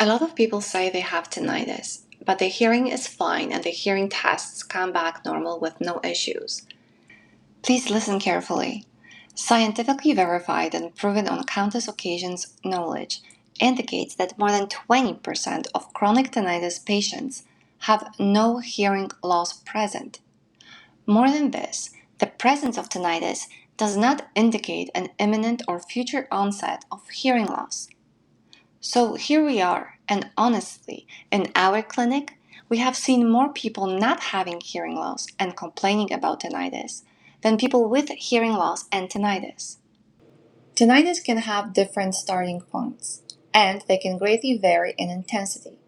A lot of people say they have tinnitus, but their hearing is fine and their hearing tests come back normal with no issues. Please listen carefully. Scientifically verified and proven on countless occasions knowledge indicates that more than 20% of chronic tinnitus patients have no hearing loss present. More than this, the presence of tinnitus does not indicate an imminent or future onset of hearing loss. So here we are, and honestly, in our clinic, we have seen more people not having hearing loss and complaining about tinnitus than people with hearing loss and tinnitus. Tinnitus can have different starting points, and they can greatly vary in intensity.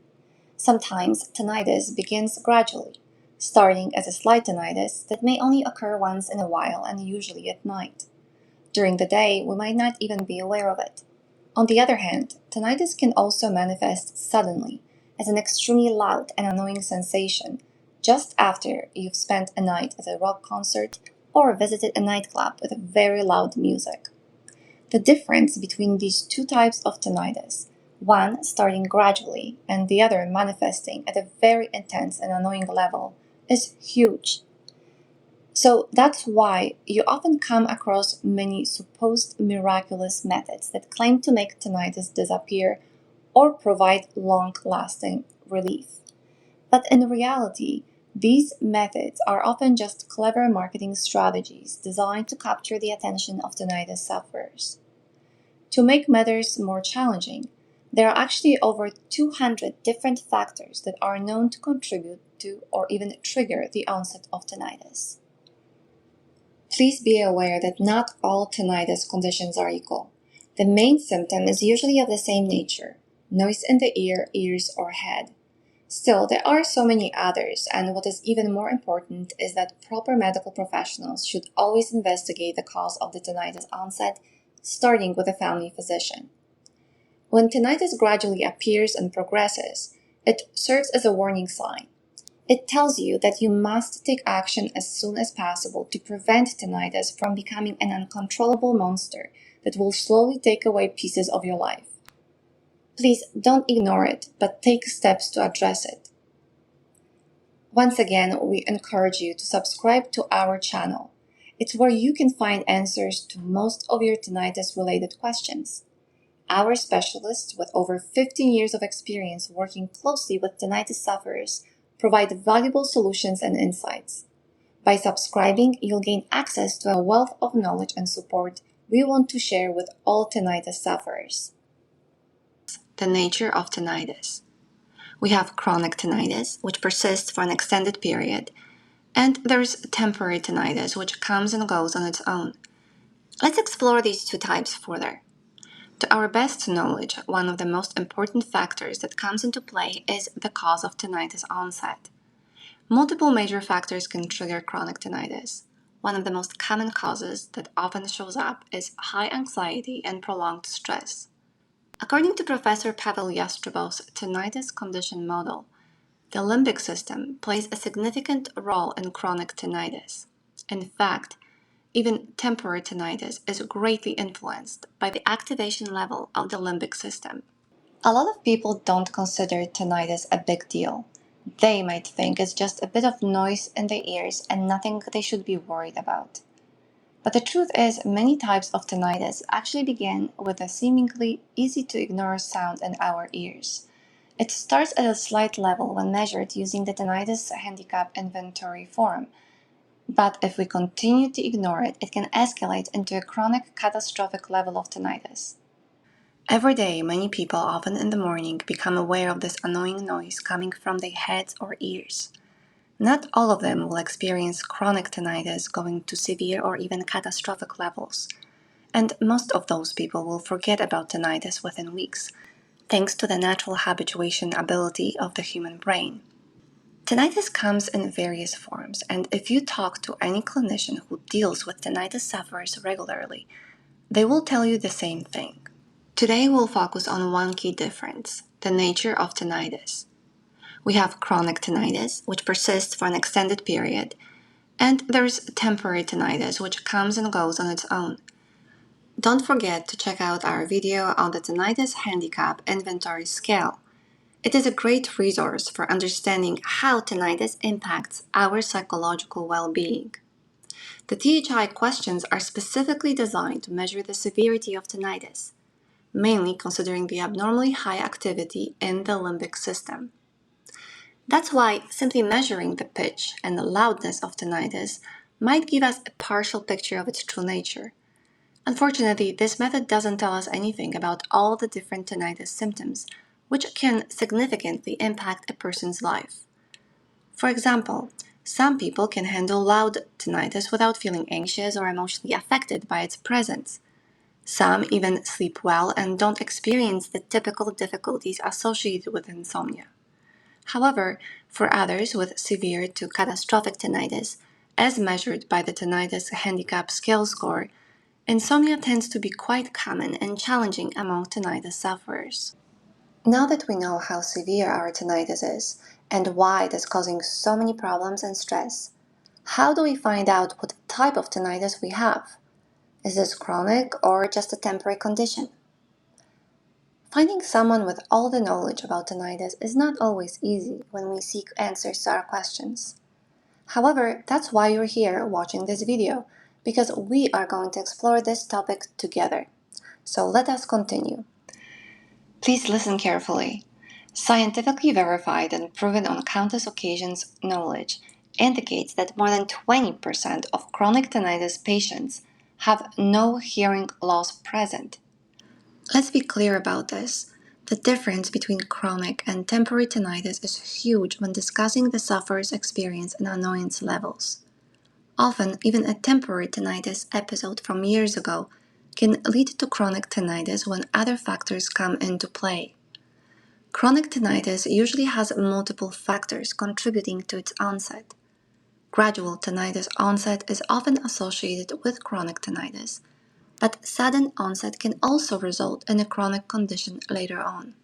Sometimes tinnitus begins gradually, starting as a slight tinnitus that may only occur once in a while and usually at night. During the day, we might not even be aware of it. On the other hand, tinnitus can also manifest suddenly as an extremely loud and annoying sensation just after you've spent a night at a rock concert or visited a nightclub with very loud music. The difference between these two types of tinnitus, one starting gradually and the other manifesting at a very intense and annoying level, is huge. So that's why you often come across many supposed miraculous methods that claim to make tinnitus disappear or provide long-lasting relief. But in reality, these methods are often just clever marketing strategies designed to capture the attention of tinnitus sufferers. To make matters more challenging, there are actually over 200 different factors that are known to contribute to or even trigger the onset of tinnitus. Please be aware that not all tinnitus conditions are equal. The main symptom is usually of the same nature: noise in the ear, ears, or head. Still, there are so many others, and what is even more important is that proper medical professionals should always investigate the cause of the tinnitus onset, starting with a family physician. When tinnitus gradually appears and progresses, it serves as a warning sign. It tells you that you must take action as soon as possible to prevent tinnitus from becoming an uncontrollable monster that will slowly take away pieces of your life. Please don't ignore it, but take steps to address it. Once again, we encourage you to subscribe to our channel. It's where you can find answers to most of your tinnitus-related questions. Our specialists, with over 15 years of experience working closely with tinnitus sufferers, provide valuable solutions and insights. By subscribing, you'll gain access to a wealth of knowledge and support we want to share with all tinnitus sufferers. The nature of tinnitus. We have chronic tinnitus, which persists for an extended period, and there's temporary tinnitus, which comes and goes on its own. Let's explore these two types further. To our best knowledge, one of the most important factors that comes into play is the cause of tinnitus onset. Multiple major factors can trigger chronic tinnitus. One of the most common causes that often shows up is high anxiety and prolonged stress. According to Professor Pavel Yastrebov's tinnitus condition model, the limbic system plays a significant role in chronic tinnitus. In fact, even temporary tinnitus is greatly influenced by the activation level of the limbic system. A lot of people don't consider tinnitus a big deal. They might think it's just a bit of noise in their ears and nothing they should be worried about. But the truth is, many types of tinnitus actually begin with a seemingly easy-to-ignore sound in our ears. It starts at a slight level when measured using the tinnitus handicap inventory form. But if we continue to ignore it, it can escalate into a chronic, catastrophic level of tinnitus. Every day, many people, often in the morning, become aware of this annoying noise coming from their heads or ears. Not all of them will experience chronic tinnitus going to severe or even catastrophic levels, and most of those people will forget about tinnitus within weeks, thanks to the natural habituation ability of the human brain. Tinnitus comes in various forms, and if you talk to any clinician who deals with tinnitus sufferers regularly, they will tell you the same thing. Today we'll focus on one key difference: the nature of tinnitus. We have chronic tinnitus, which persists for an extended period, and there's temporary tinnitus, which comes and goes on its own. Don't forget to check out our video on the tinnitus handicap inventory scale. It is a great resource for understanding how tinnitus impacts our psychological well-being. The THI questions are specifically designed to measure the severity of tinnitus, mainly considering the abnormally high activity in the limbic system. That's why simply measuring the pitch and the loudness of tinnitus might give us a partial picture of its true nature. Unfortunately, this method doesn't tell us anything about all the different tinnitus symptoms, which can significantly impact a person's life. For example, some people can handle loud tinnitus without feeling anxious or emotionally affected by its presence. Some even sleep well and don't experience the typical difficulties associated with insomnia. However, for others with severe to catastrophic tinnitus, as measured by the Tinnitus Handicap Scale Score, insomnia tends to be quite common and challenging among tinnitus sufferers. Now that we know how severe our tinnitus is and why it is causing so many problems and stress, how do we find out what type of tinnitus we have? Is this chronic or just a temporary condition? Finding someone with all the knowledge about tinnitus is not always easy when we seek answers to our questions. However, that's why you're here watching this video, because we are going to explore this topic together. So let us continue. Please listen carefully. Scientifically verified and proven on countless occasions knowledge indicates that more than 20% of chronic tinnitus patients have no hearing loss present. Let's be clear about this. The difference between chronic and temporary tinnitus is huge when discussing the sufferer's experience and annoyance levels. Often, even a temporary tinnitus episode from years ago can lead to chronic tinnitus when other factors come into play. Chronic tinnitus usually has multiple factors contributing to its onset. Gradual tinnitus onset is often associated with chronic tinnitus, but sudden onset can also result in a chronic condition later on.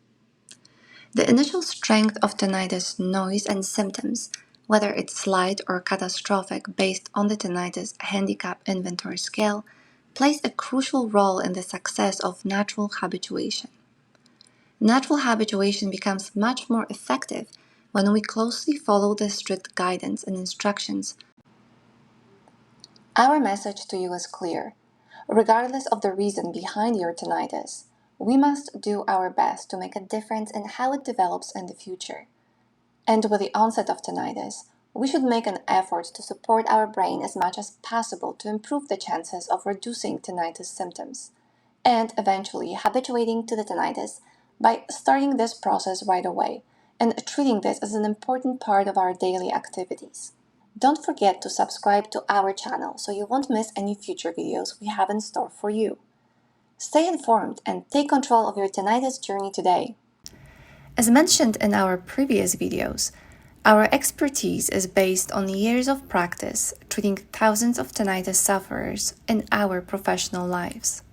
The initial strength of tinnitus noise and symptoms, whether it's slight or catastrophic based on the Tinnitus Handicap Inventory Scale, plays a crucial role in the success of natural habituation. Natural habituation becomes much more effective when we closely follow the strict guidance and instructions. Our message to you is clear. Regardless of the reason behind your tinnitus, we must do our best to make a difference in how it develops in the future. And with the onset of tinnitus, we should make an effort to support our brain as much as possible to improve the chances of reducing tinnitus symptoms, and eventually habituating to the tinnitus by starting this process right away and treating this as an important part of our daily activities. Don't forget to subscribe to our channel so you won't miss any future videos we have in store for you. Stay informed and take control of your tinnitus journey today. As mentioned in our previous videos, our expertise is based on years of practice treating thousands of tinnitus sufferers in our professional lives.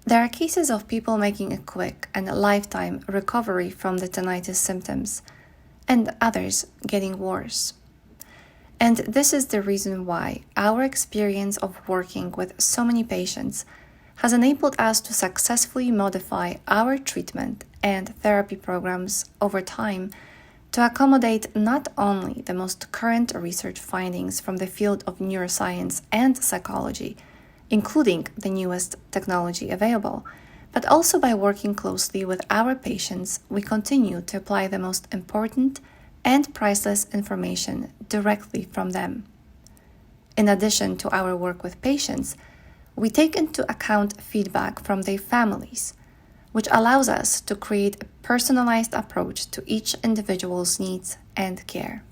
There are cases of people making a quick and lifetime recovery from the tinnitus symptoms, and others getting worse. And this is the reason why our experience of working with so many patients has enabled us to successfully modify our treatment and therapy programs over time to accommodate not only the most current research findings from the field of neuroscience and psychology, including the newest technology available, but also by working closely with our patients, we continue to apply the most important and priceless information directly from them. In addition to our work with patients, we take into account feedback from their families, which allows us to create a personalized approach to each individual's needs and care.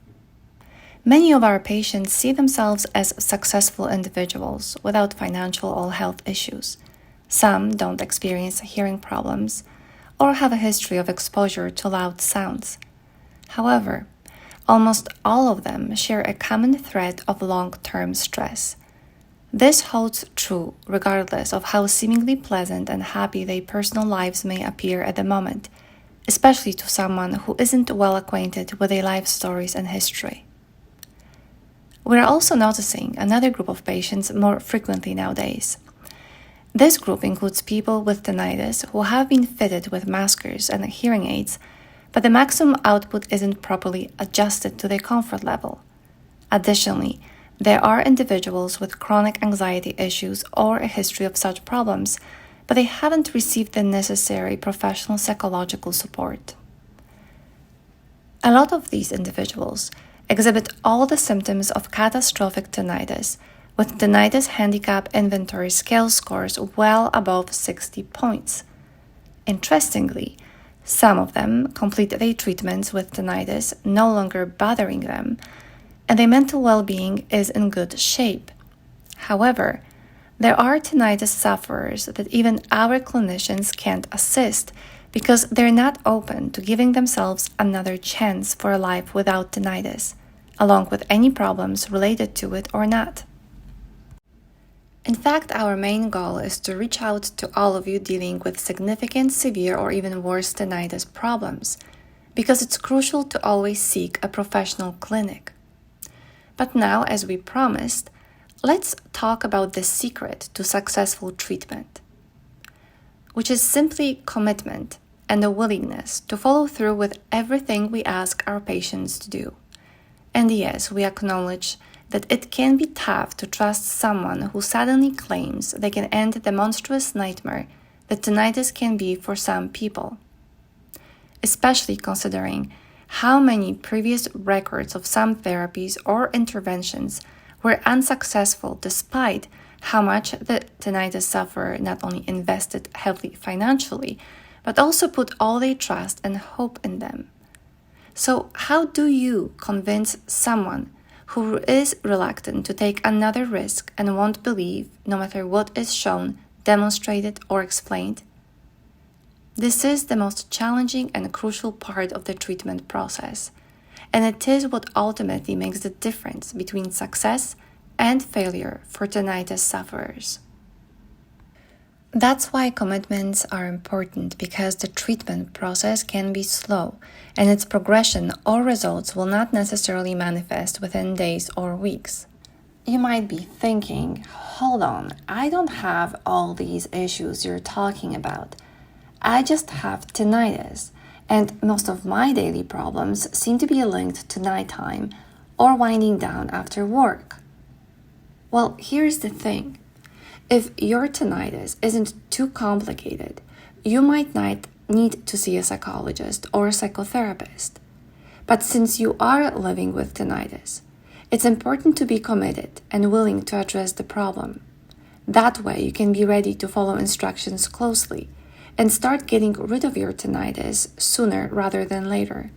Many of our patients see themselves as successful individuals without financial or health issues. Some don't experience hearing problems or have a history of exposure to loud sounds. However, almost all of them share a common thread of long-term stress. This holds true regardless of how seemingly pleasant and happy their personal lives may appear at the moment, especially to someone who isn't well acquainted with their life stories and history. We're also noticing another group of patients more frequently nowadays. This group includes people with tinnitus who have been fitted with maskers and hearing aids, but the maximum output isn't properly adjusted to their comfort level. Additionally, there are individuals with chronic anxiety issues or a history of such problems, but they haven't received the necessary professional psychological support. A lot of these individuals exhibit all the symptoms of catastrophic tinnitus, with tinnitus handicap inventory scale scores well above 60 points. Interestingly, some of them complete their treatments with tinnitus no longer bothering them, and their mental well-being is in good shape. However, there are tinnitus sufferers that even our clinicians can't assist because they're not open to giving themselves another chance for a life without tinnitus, along with any problems related to it or not. In fact, our main goal is to reach out to all of you dealing with significant, severe, or even worse tinnitus problems, because it's crucial to always seek a professional clinic. But now, as we promised, let's talk about the secret to successful treatment, which is simply commitment and a willingness to follow through with everything we ask our patients to do. And yes, we acknowledge that it can be tough to trust someone who suddenly claims they can end the monstrous nightmare that tinnitus can be for some people, especially considering how many previous records of some therapies or interventions were unsuccessful despite how much the tinnitus sufferer not only invested heavily financially, but also put all their trust and hope in them. So how do you convince someone who is reluctant to take another risk and won't believe no matter what is shown, demonstrated, or explained? This is the most challenging and crucial part of the treatment process, and it is what ultimately makes the difference between success and failure for tinnitus sufferers. That's why commitments are important, because the treatment process can be slow, and its progression or results will not necessarily manifest within days or weeks. You might be thinking, hold on, I don't have all these issues you're talking about. I just have tinnitus, and most of my daily problems seem to be linked to nighttime or winding down after work. Well, here's the thing. If your tinnitus isn't too complicated, you might not need to see a psychologist or a psychotherapist. But since you are living with tinnitus, it's important to be committed and willing to address the problem. That way, you can be ready to follow instructions closely and start getting rid of your tinnitus sooner rather than later.